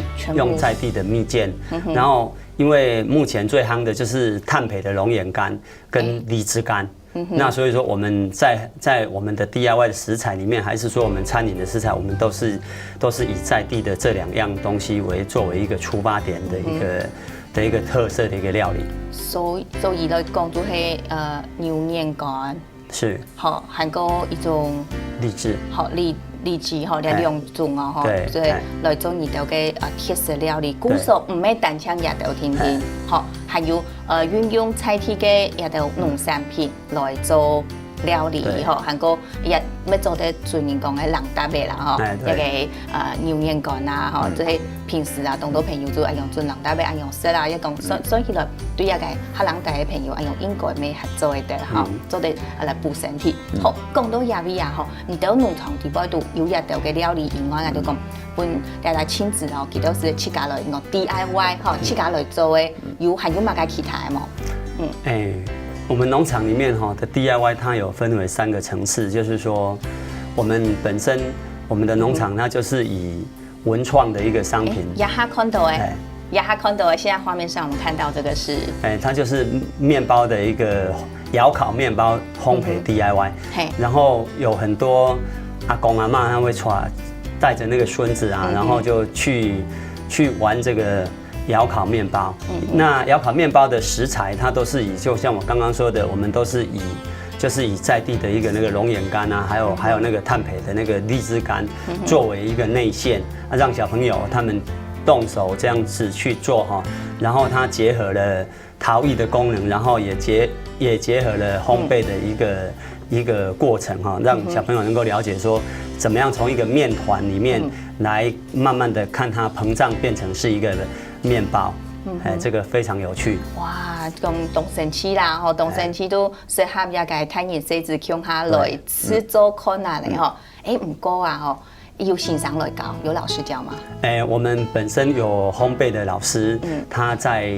在地的蜜餞。然後因為目前最夯的就是炭焙的龍眼乾跟荔枝乾。那所以說我們在我們的 DIY 的食材裡面，還是說我們餐飲的食材，我們都是以在地的這2樣東西作為一個出發點的一個特色的一個料理。所以來講就係牛眼乾，是，好，還有一種荔枝，好荔枝吼，2種啊吼，所以來做二道嘅特色料理，古時唔係單槍一道甜點，好，還有運用在地嘅一道農產品來做料理吼，韓國也要做得專人講嘅冷搭嘅啦吼，一個牛眼乾啊吼，即係平時啊，當到朋友就愛用做冷搭嘅，愛用食啦，一講所以來對一個客人家嘅朋友愛用應該咩合作嘅吼，做得來補身體。好，講到亞味啊吼，你到農場地方度有一道嘅料理以外，就講本大家親自哦，佢都是自家來用 DIY 吼，自家來做嘅，還有乜嘅其他嘅冇？我們農場裡面哈的 DIY 它有分為3個層次，就是說我们本身我们的农场它就是以文创的一个商品。亚哈看到哎，亚哈看到哎，现在画面上我们看到这个是，它就是面包的一个窑烤面包烘焙 DIY，然后有很多阿公阿嬷他会带着那个孙子啊，然后就去玩这个窑烤面包。那窑烤面包的食材，它都是就像我刚刚说的，我们都是就是以在地的一个那个龙眼干啊，还有那个炭焙的那个荔枝干，作为一个内馅，让小朋友他们动手这样子去做哈，然后它结合了陶艺的功能，然后也结合了烘焙的一个过程哈，让小朋友能够了解说怎么样从一个面团里面来慢慢的看它膨胀变成是一个面包。这个非常有趣。哇，讲动身期啦，吼，动身期都适合也个探研设置乡下来吃做看啊嘞吼。唔过啊吼，有欣赏来教，有老师教吗？我们本身有烘焙的老师，他在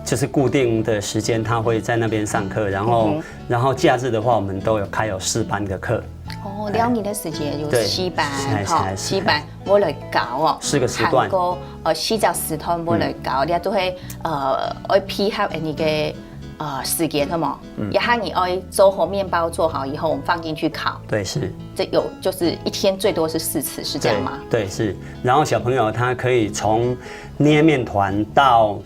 就是固定的时间，他会在那边上课，然后假日的话，我们都有开4班的课。哦，2年的时间有4班，哈，4班我来教哦，4个时段，4到10堂我来教，你都会要配合那个时间的嘛，也喊你做好面包做好以后，我们放进去烤。对，是。这就是一天最多是4次，是这样吗？对，是。然后小朋友他可以从捏面团到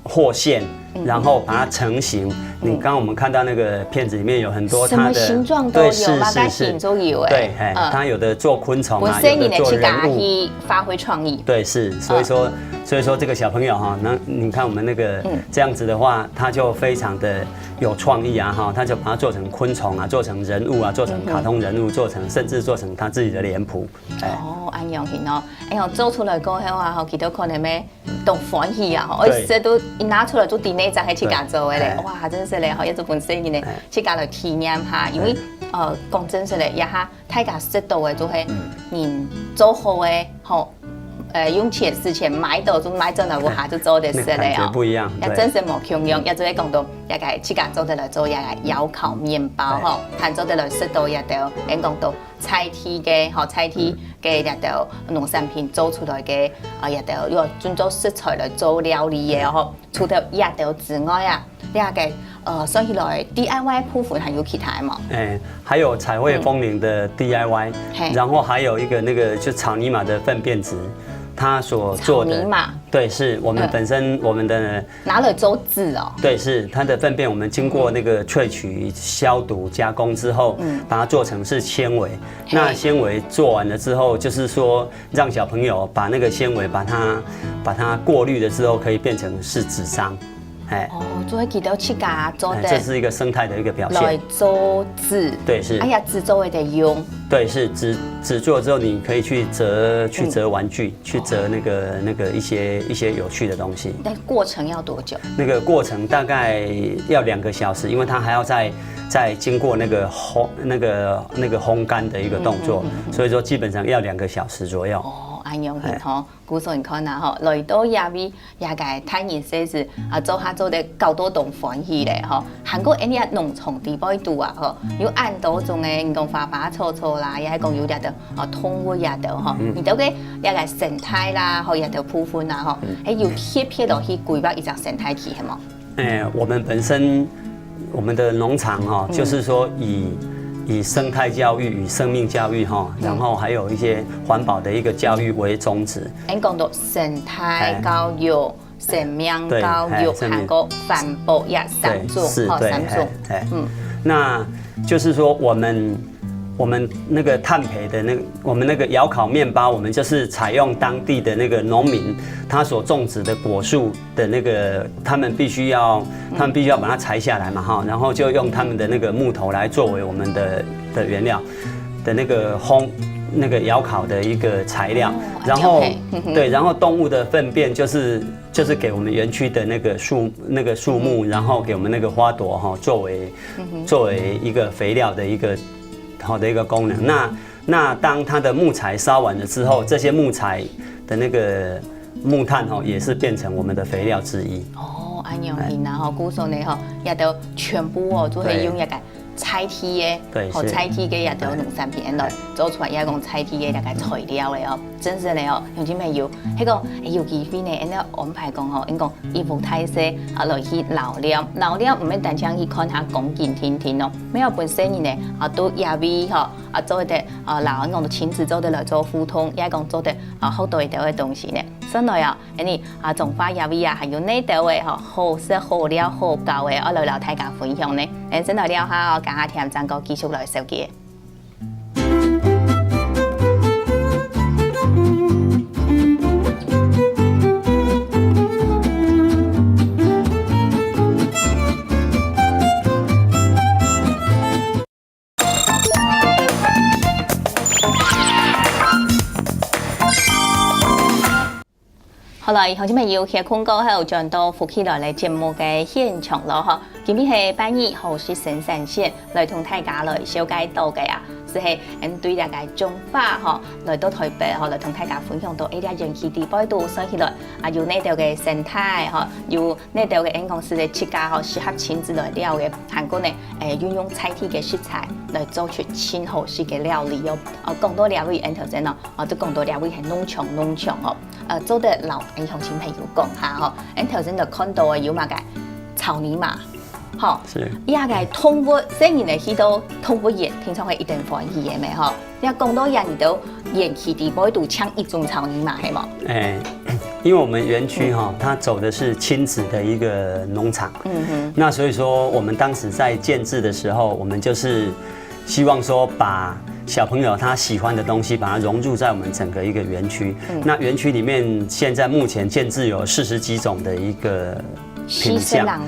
和馅，然后把它成型。你刚刚我们看到那个片子里面有很多它的什么形状都有，八形都有。对，它有的做昆虫啊，有的做人物，发挥创意。对，是。所以说这个小朋友哈，那你看我们那个这样子的话，他就非常的有创意啊哈，他就把它做成昆虫啊，做成人物啊，做成卡通人物，甚至做成他自己的脸谱。哦，安样型哦，做出来过后啊，其实可能咩都欢喜啊，而且都一拿出来都第那张还去家做的嘞，哇，真是嘞，好，也做本身呢，去家来体验下，因为讲真是嘞，也哈太家识到的就系人做好的吼。用钱之前买到就买真的我下就做的事嘞哦，不一样，也真是冇穷用，也就会讲到也个去家做得来做也个窑烤面包吼，还做得来识到也都，讲到菜体嘅吼，菜体嘅也都农产品做出来嘅也都用专做食材来做料理嘅吼，除了也都之外啊，你个算起来 DIY 部分还有其他嘛？还有彩绘风铃的 DIY，然后还有一个那个就草泥马的粪便质。他所做的草泥马，对，是我们本身我们的拿来做纸哦。对，是它的粪便，我们经过那个萃取、消毒、加工之后，把它做成是纤维。那纤维做完了之后，就是说让小朋友把那个纤维把它过滤了之后，可以变成是纸张。做迄几道去家做的，这是一个生态的一个表现。来做纸，对，是。哎呀，纸做会得用。对，是纸做之后，你可以去折玩具，去折那个一些有趣的东西。那过程要多久？那个过程大概要2个小时，因为它还要再经过那个烘干的一个动作，所以说基本上要2个小时左右。安样型吼，古说你看呐吼，来到亚美也个探研设施做下做得够多动欢喜嘞吼。韩国人家农场地包度啊吼，有按多种的，你讲花花草草啦，也系讲有点的动物也得吼，你都个也个生态啦，吼也得部分啦吼，有贴落去规划一只生态系系嘛？我们本身我们的农场哈，就是说以生态教育与生命教育哈，然后还有一些环保的一个教育为宗旨。讲到生态教育、生命教育，还有环保也3种，3种。那就是说我们那个炭焙的我们那个窑烤面包，我们就是采用当地的那个农民他所种植的果树的那个，他们必须要把它裁下来嘛哈，然后就用他们的那个木头来作为我们的原料的那个那个窑烤的一个材料，然后对，然后动物的粪便就是给我们园区的那个树木，然后给我们那个花朵哈，作为一个肥料的一个好的一个功能。那当它的木材烧完了之后，这些木材的那个木炭也是变成我们的肥料之一。安样型然后古时呢也都全部就会用一个菜体的，对，好菜体嘅也都有农产品来做出来，也讲菜体嘅大概材料的哦，真正的哦，乡亲朋友，迄个有机会呢，因为安排讲吼，因讲衣服太细啊，落去老料唔免单枪去看下讲见听听哦，没有本身呢啊都也味吼啊做得老人讲亲自做得来做互通，也讲做得好多一条的东西呢。真来啊，因为种花野味啊，还有呢条的吼好食好料好教的，我来聊大家分享呢。真来了哈，讲下听张哥继续来收记。好啦，乡亲朋友，其實空哥喺度轉到福起來嘅節目嘅現場咯，嗬。今日係8月後是生產線來同大家來小解到嘅啊，係對大家種花嗬，來到台北嗬，來同大家分享到一啲人氣地擺度所起來啊，有呢度嘅生態嗬，有呢度嘅公司嘅設計嗬，適合親自來料嘅，韓國呢運用菜體嘅食材來做出親好食嘅料理哦，講到料理頭先咯，都講到料理係農場哦。做得老鄉親朋友講下吼，頭先就看到有嘛個草泥馬，吼，伊個動物，雖然係去到動物園，平常係一定歡喜嘅咩吼，你講到人都園區地擺度搶一種草泥馬係冇？因為我們園區哈，它走的是親子的一個農場，那所以說我們當時在建制的時候，我們就是希望說把小朋友他喜歡的東西，把它融入在我們整個一個園區。那園區裡面現在目前建制有40幾種的一個品項，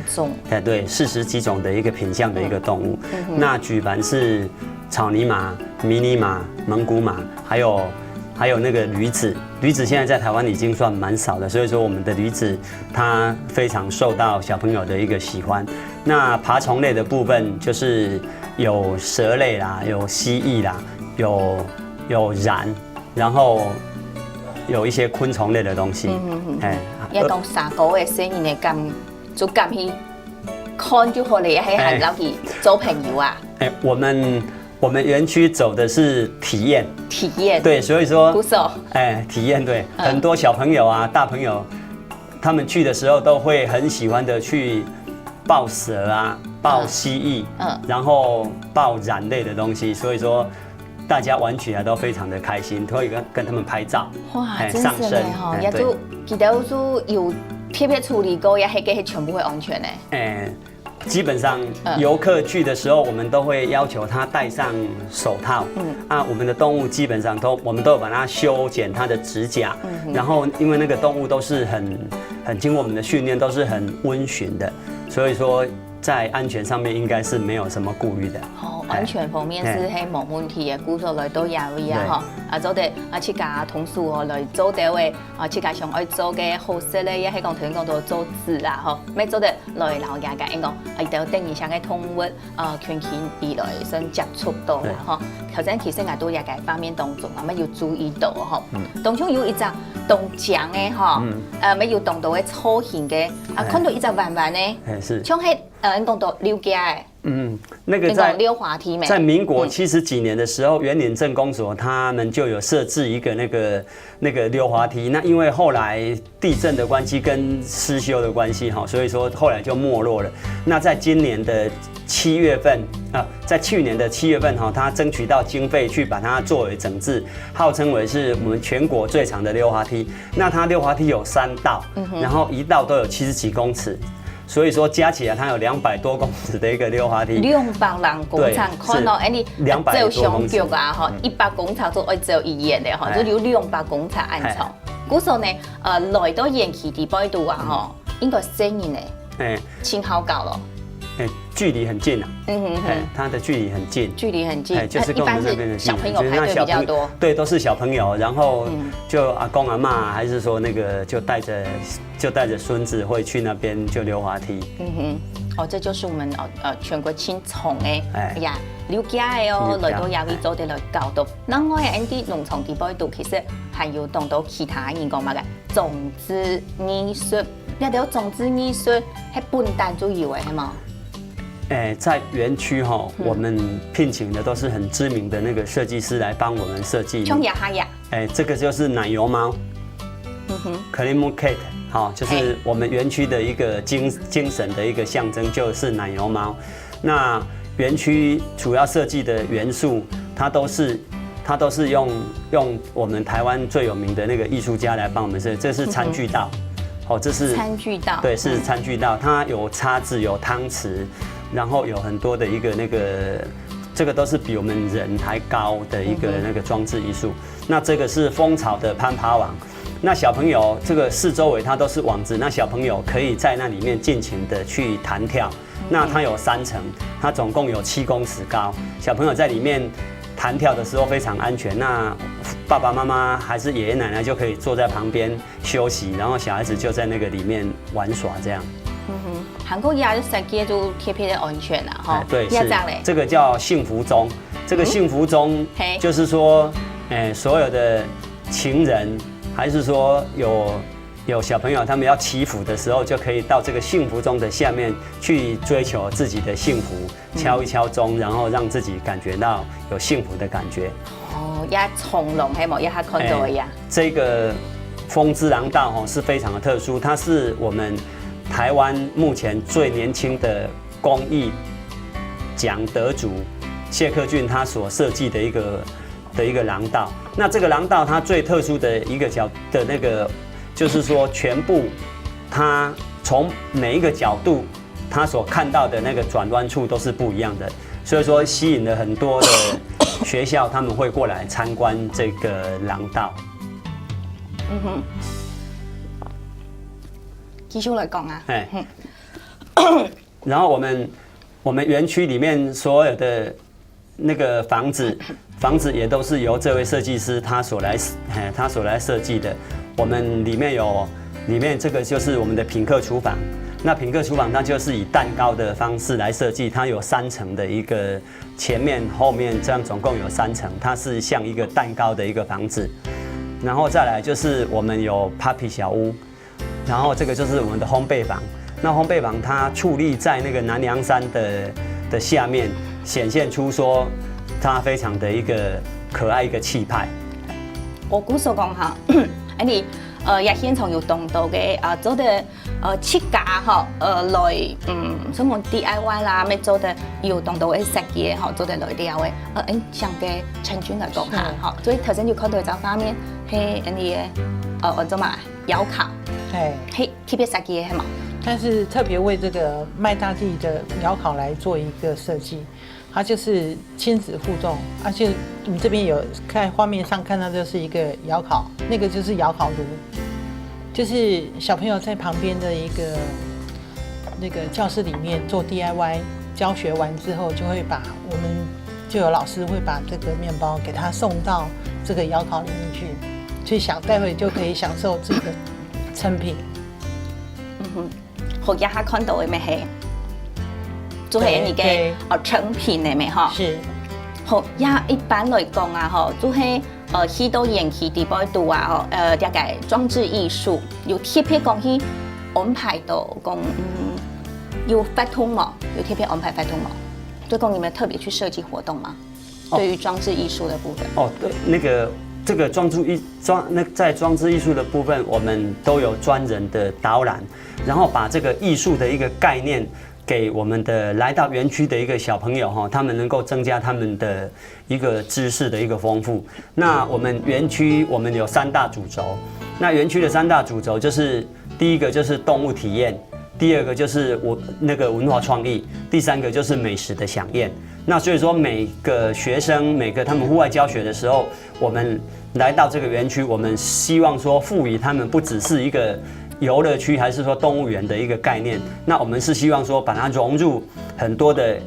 對，40幾種的一個品項的一個動物。那舉凡是草泥馬、迷你馬、蒙古馬，還有那個驢子。驢子現在在台灣已經算蠻少的，所以說我們的驢子它非常受到小朋友的一個喜歡。那爬蟲類的部分就是有蛇類啦，有蜥蜴啦，有蚺，然後有一些昆蟲類的東西。也講3個月生日嘅就咁去看就好了，喺韓老去做朋友啊。我們園區走的是體驗，對，所以說，體驗對，很多小朋友啊、大朋友，他們去的時候都會很喜歡的去抱蛇啊、抱蜥蜴，然後抱蚺類的東西，所以說大家玩起來都非常的開心，都會跟他們拍照，哇，真是嘞哈，也都記得說有特別處理過，也係嘅全部會安全嘅。基本上遊客去的時候，我們都會要求他戴上手套。我們的動物基本上我們都有把它修剪它的指甲。然後因為那個動物都是很經過我們的訓練，都是很溫馴的，所以說在安全上面應該是沒有什麼顧慮的。安全方面是係冇問題嘅，故作來都有啊嗬，做得設計同事哦來做到嘅，設計上愛做嘅好食咧，也係講頭先講到做字啦嗬，咩做得來老人家應講，一定要定義上嘅動物權益而來想接觸到啦嗬，頭先其實我都有嘅方面當中，乜要注意到嗬，當中有一隻動醬嘅嗬，乜要動到嘅粗型嘅，看到一隻彎彎嘅，像係講到溜架嘅。那個在民國70幾年的時候，員林鎮公所他們就有設置一個那個溜滑梯。那因為後來地震的關係跟失修的關係哈，所以說後來就沒落了。那在今年的7月份在去年的7月份哈，他爭取到經費去把它作為整治，號稱為是我們全國最長的溜滑梯。那它溜滑梯有3道，然後一道都有70幾公尺。所以說加起來，它有200多公尺的一個溜滑梯。200人工廠看到，你做上腳啊，吼，100工廠都愛做1年的，吼，就有200工廠安裝。故說呢，來到園區地擺度啊，吼，應該10年呢，挺好搞咯。距離很近啊，它的距離很近，就是跟我們那邊的小朋友排隊比較多，對，都是小朋友，然後就阿公阿嬤，還是說那個就帶着孫子會去那邊就溜滑梯。這就是我們全國青蟲誒，呀，了解嘅哦，來到也會做啲來教導。那我喺啲農場地擺度，其實還有當到其他人講乜嘅種植藝術，你哋有種植藝術係本單主要嘅係嘛？在园区哈，我们聘请的都是很知名的那个设计师来帮我们设计。冲呀哈呀，这个就是奶油猫，Cream Cat， 好，就是我们园区的一个精神的一个象征，就是奶油猫。那园区主要设计的元素，它都是用我们台湾最有名的那个艺术家来帮我们设计。这是餐具道，这是餐具道，对，是餐具道，它有叉子，有汤匙。然后有很多的一个这个都是比我们人还高的一个那个装置艺术。那这个是蜂巢的攀爬网，那小朋友这个四周围它都是网子，那小朋友可以在那里面尽情的去弹跳。那它有3层，它总共有7公尺高，小朋友在里面弹跳的时候非常安全。那爸爸妈妈还是爷爷奶奶就可以坐在旁边休息，然后小孩子就在那个里面玩耍这样。韩国也设计就贴片的安全啦，哈。对，是这个叫幸福钟。这个幸福钟就是说，所有的情人，还是说有小朋友他们要祈福的时候，就可以到这个幸福钟的下面去追求自己的幸福，敲一敲钟，然后让自己感觉到有幸福的感觉。也从容系冇，也还看到呀。这个风之廊道是非常的特殊，它是我们台湾目前最年轻的公益奖得主谢克俊他所设计的一个廊道。那这个廊道它最特殊的一个那个，就是说全部它从每一个角度，它所看到的那个转弯处都是不一样的，所以说吸引了很多的学校他们会过来参观这个廊道。继续来讲啊。然后我们园区里面所有的那个房子也都是由这位设计师他所来设计的。我们里面这个就是我们的品客厨房。那品客厨房它就是以蛋糕的方式来设计，它有3层的一个前面后面这样总共有3层，它是像一个蛋糕的一个房子。然后再来就是我们有 Papi 小屋。然后这个就是我们的烘焙坊，那烘焙坊它矗立在那个南梁山的下面，显现出说它非常的一个可爱一个气派。我估所讲哈，你也先從要動到嘅做的設計吼來什麼 DIY 啦，咩做的要動到嘅設計吼做的來了嘅像嘅陳俊來講下吼，所以頭先就看到這方面係你嘅做嘛窯烤。嘿，特別設計係嘛？但是特別為這個麥大地的窯烤來做一個設計，它就是親子互動，而且你這邊有看畫面上看到就是一個窯烤，那個就是窯烤爐，就是小朋友在旁邊的一個那個教室裡面做 DIY 教學完之後，就會把我們就有老師會把這個麵包給他送到這個窯烤裡面去待會就可以享受這個成品。好，也下看到嘅咩係，做係你嘅成品嘅咩嗬？是。好，也一般來講啊，嗬，做係去到延期地擺度啊，一個裝置藝術，有特別講去安排到講有發通冇，有特別安排發通冇，就講你們特別去設計活動嗎？對於裝置藝術的部分。對，那個。這個在裝置藝術的部分，我們都有專人的導覽，然後把這個藝術的一個概念給我們的來到園區的一個小朋友哈，他們能夠增加他們的一個知識的一個豐富。那我們園區我們有3大主軸，那園區的3大主軸就是第一個就是動物體驗，第二個就是那個文化創意，第3個就是美食的饗宴。那所以說，每個學生，每個他們戶外教學的時候，我們來到這個園區，我們希望說賦予他們不只是一個遊樂區，還是說動物園的一個概念。那我們是希望說把它融入很多的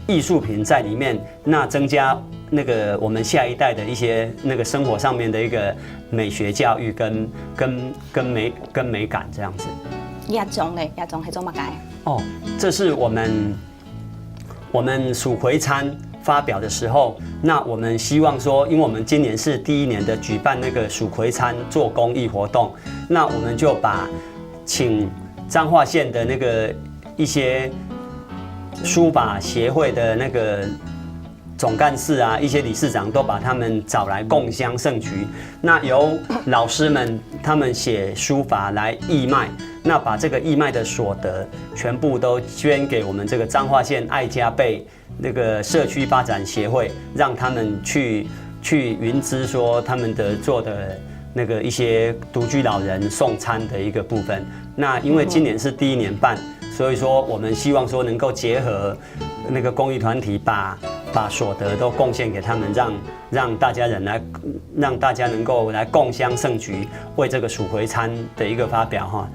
藝術品在裡面，那增加那個我們下一代的一些那個生活上面的一個美學教育跟美感這樣子。一種係做乜嘅？這是我們蜀葵餐發表的時候，那我們希望說，因為我們今年是第1年的舉辦那個蜀葵餐做公益活動，那我們就把請彰化縣的那個一些书法协会的那个总干事啊，一些理事长都把他们找来共襄盛举。那由老师们他们写书法来义卖，那把这个义卖的所得全部都捐给我们这个彰化县爱家贝那个社区发展协会，让他们去云知说他们的做的那个一些独居老人送餐的一个部分。那因为今年是第1年办，所以说我们希望说能够结合那个公益团体把所得都贡献给他们，让大家能够来共襄盛举，为这个蜀回餐的一个发表哈，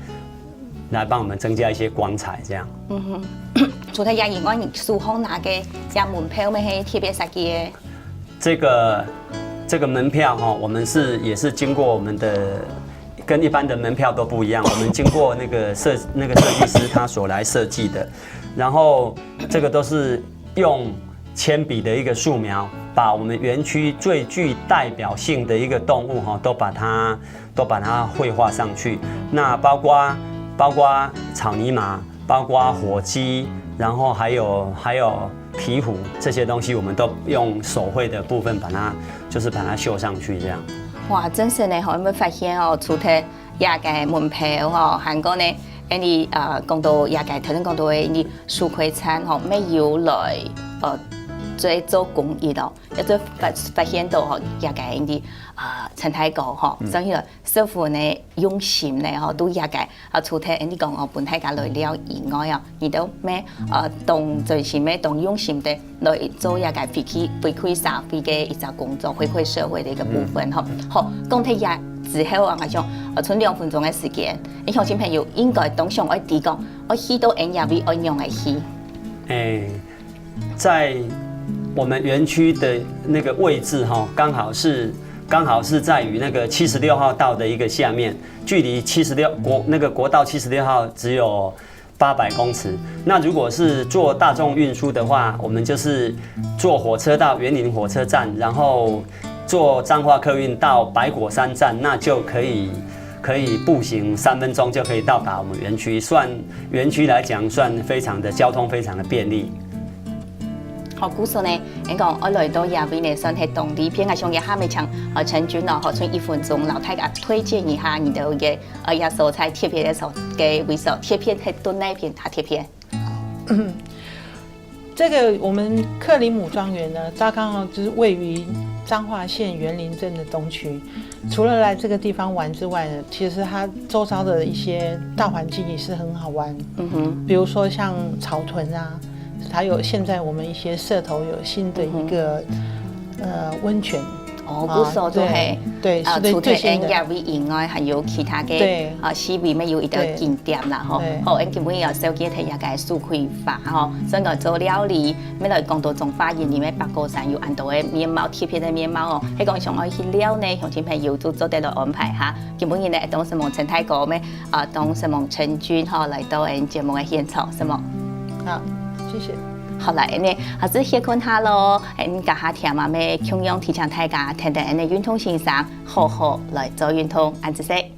来帮我们增加一些光彩，这样。除了也以外，你书行拿嘅也门票咩係特別設計嘅？这个门票哈，我们也是经过我们的跟一般的门票都不一样，我们经过那个设计师他所来设计的，然后这个都是用铅笔的一个素描，把我们园区最具代表性的一个动物哈，都把它绘画上去。那包括草泥马，包括火鸡，然后还有皮虎这些东西，我们都用手绘的部分把它绣上去，这样。哇，真是呢！有冇發現哦？除咗也個門票吼，韓國呢，你講到也個頭先講到嘅，你蜀回餐吼，沒有來做公益咯，一做發現到吼，也個啲陳太高吼，所以師傅呢用心呢吼，都也個除咗你講本太家來了以外啊，你都咩動就是咩動用心的來做也個回饋社會嘅一個工作，回饋社會的一個部分吼。好，講起也之後啊，我講剩2分鐘嘅時間，你鄉親朋友應該當上愛啲講，我去到人也會愛用嚟去。在我們園區的那個位置哈，剛好是在於那個76號道的一個下面，距離國道76號只有800公尺。那如果是坐大眾運輸的話，我們就是坐火車到員林火車站，然後坐彰化客運到百果山站，那就可以步行3分鐘就可以到達我們園區。算園區來講，算交通非常的便利。好，故事呢，你講我來到亞邊呢，算係動力片，我想也下面請陳君咯，好，剩1分鐘，老太家推薦一下你的嘅野蔬菜貼片的時候嘅味道，貼片係燉那片，它貼片。這個我們克里姆莊園呢，它剛好就是位於彰化縣員林鎮的東區。除了來這個地方玩之外呢，其實它周遭的一些大環境也是很好玩。比如說像草屯啊。還有現在我們一些社頭有新的一個溫泉。古時都係對，除咗亞威以外，還有其他嘅西邊咩有一個景點啦，吼，好，基本有手機睇也個數規劃，吼，所以我做料理，咩來講到中華園裡面百果山有很多嘅面貌貼片嘅面貌哦，喺講上愛去料呢，鄉親朋友都做得來安排下，基本呢當什麼陳太哥咩當什麼陳君吼來到節目嘅現場，什麼好。謝謝。好啦，呢，還是謝困下咯。你家下聽嘛咩？強樣提倡大家聽到呢運動先生好好來做運動，安子識。